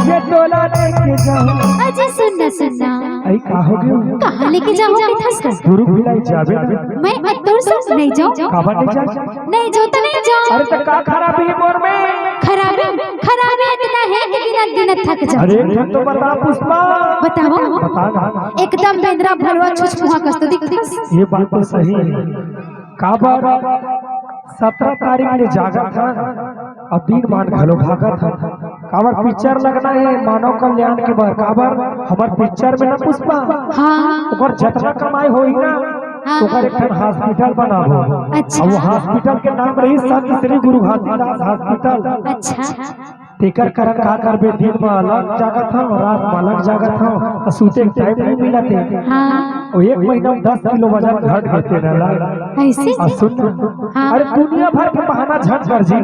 कैसे तोला लेके जाऊं। अजी सुनना सुनना आई कहोगे कहाँ लेके जाओगे धस कर? गुरु भिलाई जाबे मैं अतुर से नहीं जाऊं। काबा नहीं जा नहीं जो तो नहीं जाऊं। अरे तो का खराबी है मोर में? खराबी खराबी इतना है कि दिन दिन थक जाऊं। अरे तो बता पुष्पा बताओ बता एकदम बेंद्रा भरवा छुछमुहा कस तो दिखस। ये बात तो सही है। काबा 17 तारीख ने जागा था अब दिन मान घलो भागा था। काबर पिक्चर लगना है मानव कल्याण के बार काबर हमार पिक्चर में ना पुष्पा हाँ ओकर जितना कमाई होई ना हाँ। ओकर एक हॉस्पिटल बनाबो। अच्छा। अब वो हॉस्पिटल के नाम रही संत श्री गुरु घासीदास हॉस्पिटल। अच्छा तेकर कारण का करबे दिन में अलग जागत था रात में अलग जागत था सूते टाइम नहीं मिला थे। हाँ और एक महीना में 10 किलो वजन घट गए ना ऐसे और सुन हाँ। अरे दुनिया भर के बहाना झट कर जी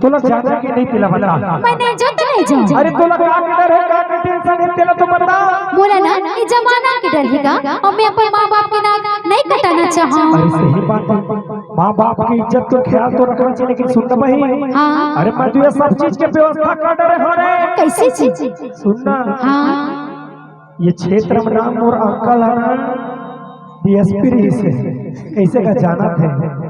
तोला जाने के नहीं तिला बता। मैं नहीं जो तो नहीं जाऊं। अरे तोला का डर है का टेंशन है तेला तो बता। बोला ना ये जमाना के डर है और मैं अपने माँ बाप के नाक नहीं कटाना चाहूँ। अरे सही बात है माँ बाप की इज्जत तो ख्याल तो रखना चाहिए लेकिन सुन भाई हाँ। अरे मैं तुझे सब चीज के व्यवस्था कर डरे हो रे। कैसे चीज? सुनना हाँ ये क्षेत्र में नाम और अंकल है ना डीएसपी रही से कैसे का जाना थे।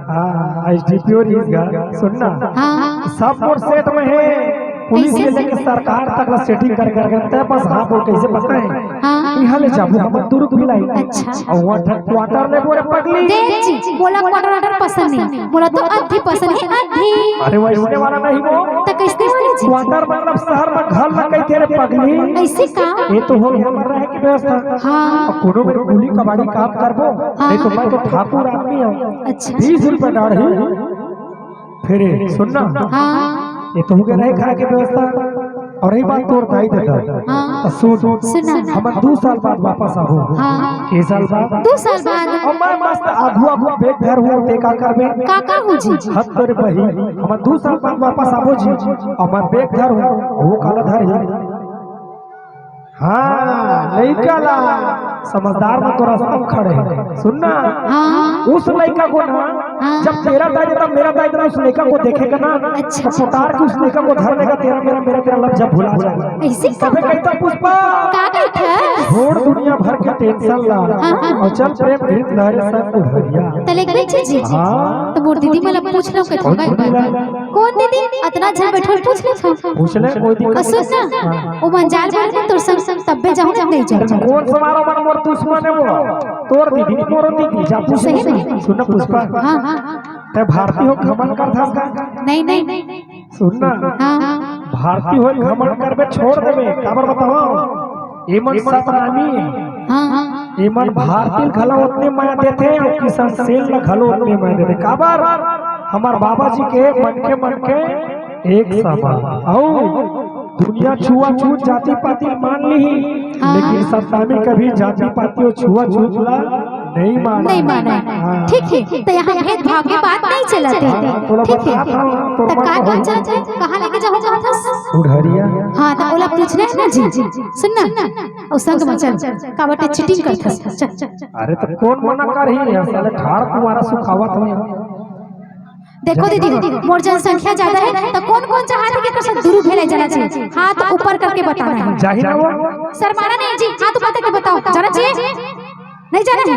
हाँ एसडीपीओ रही का सुनना हाँ सब मोर सेट में है पुलिस के लेके सरकार तक ला सेटिंग कर करते बस हाँ बोल कैसे पता है हाँ। यहाँ ले जाबू हम दुर्ग मिलाई अच्छा। और वहाँ क्वार्टर ले बोले पगली देख जी बोला क्वार्टर वाटर पसंद नहीं बोला तो अद्धी पसंद है अद्धी। अरे वैसे वाला नहीं वो तो कैसे वाली जी? क्वार्टर मतलब शहर में घर में कई तेरे पगली ऐसे का? ये तो हो रहा है की व्यवस्था। हाँ कोनो में गुली कबाड़ी काम करबो नहीं तो मैं तो ठाकुर आदमी हूँ। अच्छा 20 रुपए डाढ़ी फिर सुनना हाँ ये तो हो गया नहीं खाए की व्यवस्था। और यही बात तोड़ दाई देता हाँ। तो सुन सुना हम 2 साल बाद वापस आबो। हाँ। के साल बाद 2 साल बाद और मैं मस्त आगू आगू बेग घर हुआ देखा करबे काका हो जी। हद तोरे बही हम 2 साल बाद वापस आबो जी और मैं बेग घर हूँ वो काला धर ही। हाँ लड़का ला समझदार में तो रास्ता में खड़े हैं सुनना। हाँ उस लड़का को ना हाँ। जब तेरा दाई देता मेरा दाई देता उस लड़का को देखेगा ना अच्छा। तो उतार के उस लड़का को धर लेगा तेरा मेरा मेरा तेरा लफ्ज जब भुला जाएगा। ऐसे कभी कहता पुष्पा काका था छोड़ दुनिया भर के टेंशन ला और चल प्रेम गीत लहरे सब उभरिया। तले गई जी। हाँ तो मोर दीदी मला पूछ लो के कौन दीदी इतना झल बैठल पूछ ले था। पूछ ले कोई दिक्कत सुन ना वो मंजार बार में तोर संग तब्बे जाऊं नहीं जाऊं। कौन समारोह मन मोर दुश्मन है वो तोर दीदी मोर दीदी जा पूछ सही में। सुन पुष्पा हाँ हाँ ते भारतीय हो घमंड कर था नहीं नहीं सुनना हाँ भारतीय हो घमंड करबे छोड़ देबे काबर बताओ एमन सतरामी हाँ एमन भारतीय घलो उतने माया देते और किसान सेल न घलो उतने माया देते काबर हमार बाबा जी के मन के एक समान आओ दुनिया छुआ छूत जाति पाति मान ली लेकिन सत्तामी कभी जाति पाति और छुआ छूत ला नहीं माना। है ठीक है तो यहाँ भेदभाव की बात नहीं चलाते ठीक है। तो कहाँ लेके जाओ था उड़हरिया। हाँ तो ओला पूछ रहे हैं ना जी सुनना और संग में चल का बटे चीटिंग करता चल। अरे तो कौन मना कर ही है साले ठाड़ तुम्हारा सुखावत में। देखो दीदी मोर जनसंख्या ज्यादा है तो कौन कौन चाहते कि कसम दूर भेले जाना चाहिए हाथ ऊपर करके बताना है। जाहिर है वो शर्माना नहीं जी हाथ ऊपर करके बताओ जाना चाहिए नहीं जाना है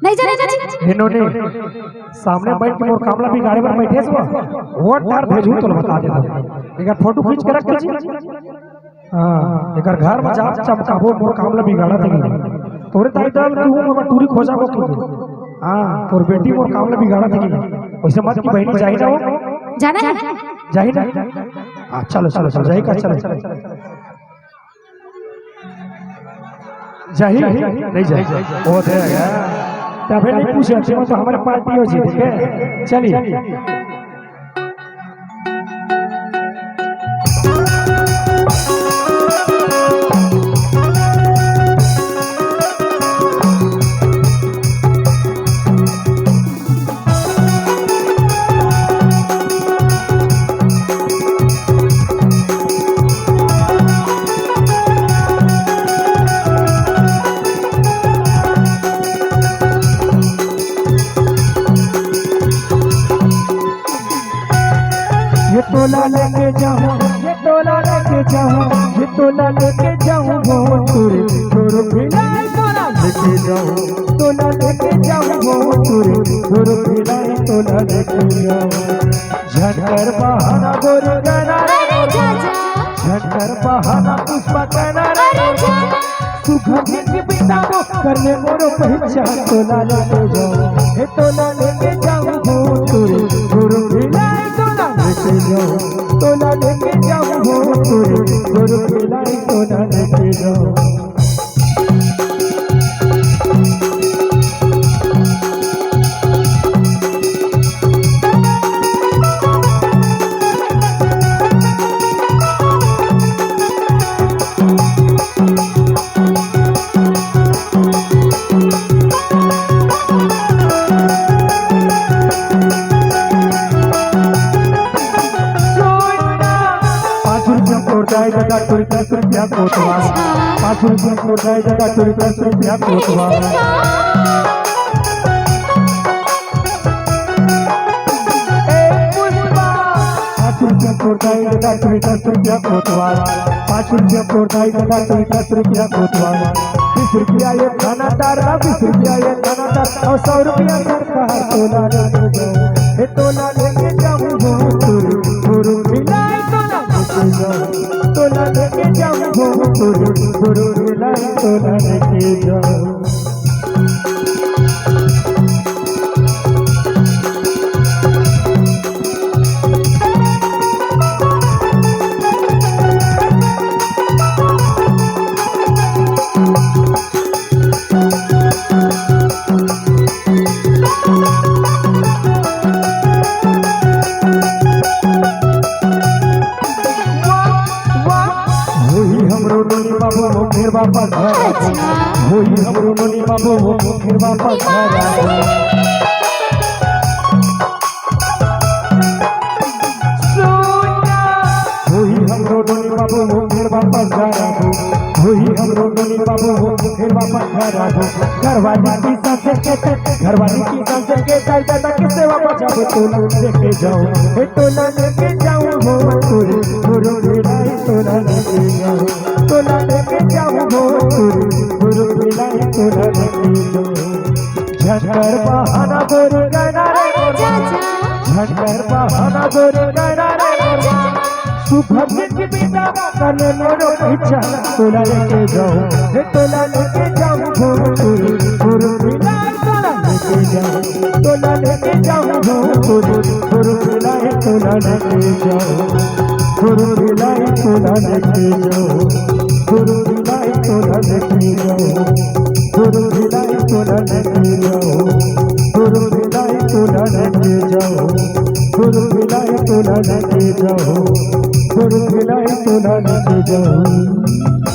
नहीं जाना जी। इन्होंने सामने बैठ के मोर कामला भी गाड़ी पर बैठे सो वो डर भेजू तो बता देता एक फोटो खींच के रख दीजिए। हां एक घर में जा चमकाबो मोर कामला बिगाड़ा देगी तोरे ताई दल तू हम टूरी खोजाबो तू। हां तोर बेटी मोर कामला बिगाड़ा देगी वैसे मत की बहनी जाई ना वो जाना है जाई ना। हां चलो चलो चलो जाई का चलो जाही नहीं जाई वो है तबे नहीं पूछे तो हमारे पार्टी हो जी ठीक है चलिए। तोला लेके जाऊं भोजपुरी गुरु खिलाए तोला लेके जाऊं तोला लेके जाऊं भोजपुरी गुरु खिलाए तोला लेके जाऊं झटकर बहाना गोरी गाना अरे जाजा झटकर बहाना पुष्पा गाना अरे जाजा सुखा की बिताओ करने मोरो पहचान तोला लेके जाऊं हे तोला लेके जाऊं भोजपुरी गुरु खिलाए तोला लेके जाऊं तोला लेके जाऊं भोजपुरी गुरु खिलाए तोला लेके जाऊं जगह तुरी 10 रुपया कोतवा 5 रुपया कोटाई जगह तुरी 10 रुपया कोतवा 5 रुपया कोटाई जगह तुरी 10 रुपया कोतवा 5 रुपया कोटाई जगह तुरी 10 रुपया कोतवा 20 रुपया ये खाना दार 20 रुपया ये खाना दार और 100 रुपया सरकार तोला लेके जाऊं हे तोला लेके जाऊं भोजपुरी गुरु खिलाए तोला लेके जाऊं तोला लेके जाऊं भोजपुरी गुरु खिलाए तोला लेके जाऊं फिर वापस घर होई हमरो नोनी बाबू फिर वापस घर होई हमरो नोनी बाबू फिर वापस घर होई हमरो नोनी बाबू फिर वापस घर घरवाली की सांसे के घरवाली की सांसे के दादा की सेवा बजाओ तोला लेके जाओ हे तोला लेके जाऊं भोजपुरी गुरु खिलाए तोला लेके जाओ तोला लेके जाऊं भोजपुरी गुरु खिलाए तोला लेके जाओ झटकर बहाना गोरी गाना रे झटकर बहाना गोरी गाना रे सुखम की बितावा करने मोरो इच्छा तोला लेके जाओ हे तोला लेके जाऊं भोजपुरी गुरु खिलाए तोला लेके जाओ तोला लेके जाऊं भोजपुरी गुरु खिलाए तोला लेके जाओ गुरु खिलाए तोला लेके जाओ गुरु खिलाए तोला लेके जाओ गुरु खिलाए तोला लेके जाओ गुरु खिलाए तोला लेके जाओ गुरु खिलाए तोला लेके जाओ गुरु खिलाए तोला लेके जाओ।